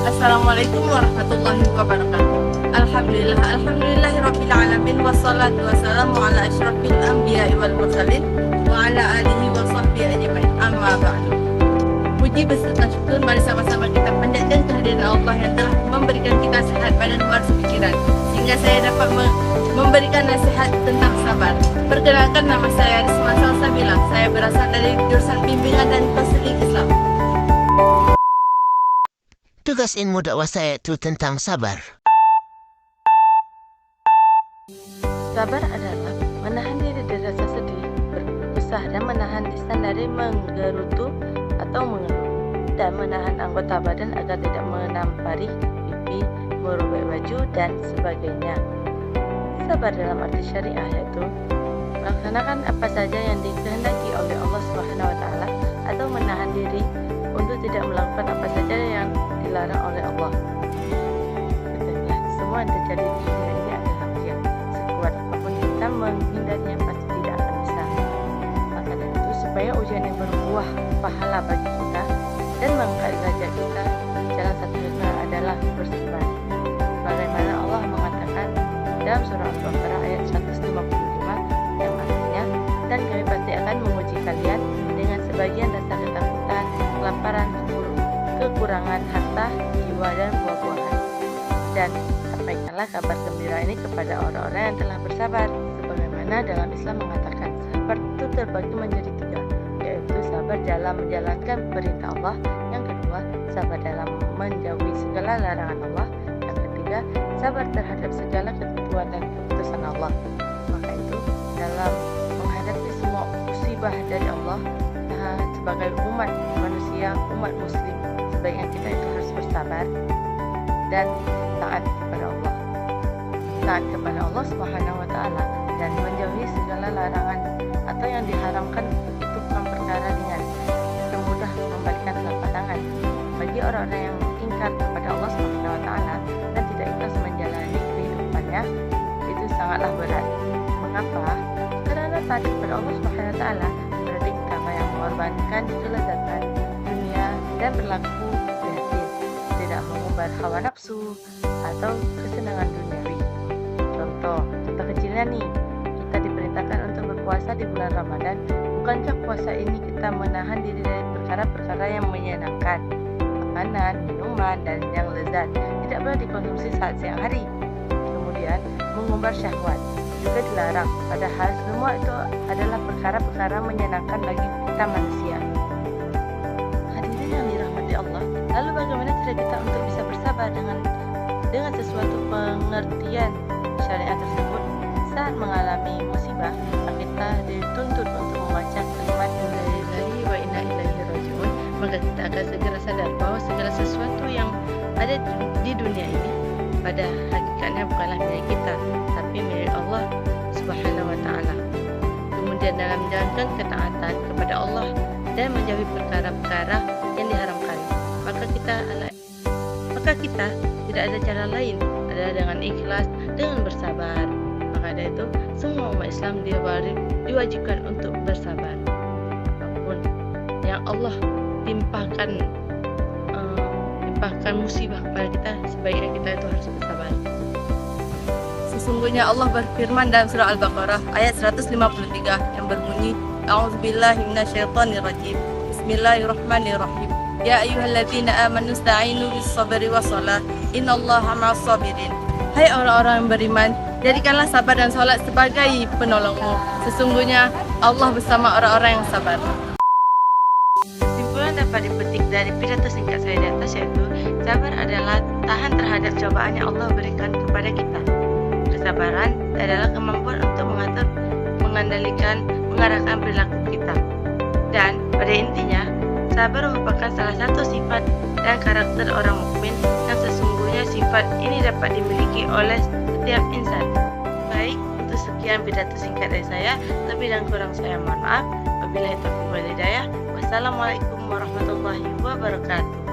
Assalamualaikum warahmatullahi wabarakatuh. Alhamdulillahirabbil alamin wassalatu wassalamu ala asyrafil anbiya'i wal mursalin wa ala alihi wa sahbihi ajmain. Amma ba'du. Puji beserta syukur, mari sama-sama kita panjatkan kehadiran Allah yang telah memberikan kita sehat badan luar pikiran sehingga saya dapat memberikan nasihat tentang sabar. Perkenalkan, nama saya Risma Salsabila. Saya berasal dari jurusan Bimbingan dan Konseling Islam. Tugas ilmu dakwah saya itu tentang sabar. Sabar adalah menahan diri dari rasa sedih, berkeluh dan menahan lisan dari menggerutu atau mengeluh, dan menahan anggota badan agar tidak menampari pipi, merobek baju, dan sebagainya. Sabar dalam arti syariah yaitu melaksanakan apa saja yang dikehendaki oleh Allah Subhanahu wa Ta'ala atau menahan diri untuk tidak melakukan apa saja yang dilarang oleh Allah. Betulnya, semua yang terjadi di dunia ini adalah ujian. Sekuat apapun kita menghindarinya pasti tidak akan bisa. Maka dari itu, supaya ujian yang berbuah pahala bagi kita dan mengangkat derajat kita, jalan satu-satunya adalah bersabar. Bagaimana Allah mengatakan dalam surah Al-Baqarah ayat 155 yang artinya, dan kami pasti akan menguji kalian dengan sebagian rasa ketakutan, kelaparan, kekurangan harta, jiwa, dan buah-buahan. Dan sampaikanlah kabar gembira ini kepada orang-orang yang telah bersabar. Sebagaimana dalam Islam mengatakan, sabar itu terbagi menjadi 3, yaitu sabar dalam menjalankan perintah Allah, yang kedua, sabar dalam menjauhi segala larangan Allah, yang ketiga, sabar terhadap segala ketentuan dan keputusan Allah. Maka itu, dalam menghadapi semua musibah dari Allah, sebagai umat manusia, umat muslim, sebaiknya kita itu harus bersabar dan taat kepada Allah. Taat kepada Allah Subhanahu wa Ta'ala dan menjauhi segala larangan atau yang diharamkan itu bukan perkara ringan dan mudah membalikan telapak tangan. Bagi orang-orang yang ingkar kepada Allah Subhanahu wa Ta'ala dan tidak ikhlas menjalani kehidupannya, itu sangatlah berat. Mengapa? Karena taat kepada Allah Subhanahu wa Ta'ala berarti kita yang mengorbankan kelezatan dunia dan berlaku prihatin, tidak mengumbar hawa nafsu atau kesenangan duniawi. Contoh kecilnya nih, kita diperintahkan untuk berpuasa di bulan Ramadan. Bukankah puasa ini kita menahan diri dari perkara-perkara yang menyenangkan, makanan, minuman, dan yang lezat tidak boleh dikonsumsi saat siang hari. Kemudian mengumbar syahwat juga dilarang, padahal semua itu adalah perkara-perkara menyenangkan bagi kita manusia. Hadirin yang dirahmati Allah, lalu bagaimana cara kita untuk bisa bersabar dengan sesuatu pengertian syariat tersebut? Saat mengalami musibah, kita dituntut untuk membaca kalimat inna lillahi wa inna ilaihi raji'un. Maka kita akan segera sadar bahwa segala sesuatu yang ada di dunia ini pada hakikatnya bukanlah milik kita, tapi milik Allah Subhanahu wa Ta'ala. Kemudian dalam menjalankan ketaatan kepada Allah dan menjauhi perkara-perkara yang diharamkan, maka kita tidak ada cara lain adalah dengan ikhlas, dengan bersabar. Maka dari itu, semua umat Islam diwajibkan untuk bersabar. Apapun yang Allah timpahkan musibah kepada kita, sebaiknya kita itu harus bersabar. Sesungguhnya Allah berfirman dalam surah Al-Baqarah ayat 153 yang berbunyi, A'udzubillahi minasyaitonirrajim. Bismillahirrahmanirrahim. Ya ayyuhalladzina amanu ista'inu bis-sabri was-shalah. Innallaha ma'as-sabirin. Hai orang-orang yang beriman, jadikanlah sabar dan salat sebagai penolongmu. Sesungguhnya Allah bersama orang-orang yang sabar. Kesimpulan dapat dipetik dari pidato singkat saya di atas yaitu sabar adalah tahan terhadap cobaan yang Allah berikan kepada kita. Kesabaran adalah kemampuan untuk mengatur, mengendalikan, mengarahkan perilaku kita. Dan pada intinya, sabar merupakan salah satu sifat dan karakter orang mukmin yang sesungguhnya sifat ini dapat dimiliki oleh setiap insan. Baik, untuk sekian pidato singkat dari saya. Lebih dan kurang saya mohon maaf. Wabillahi taufiq wal hidayah. Wassalamualaikum warahmatullahi wabarakatuh.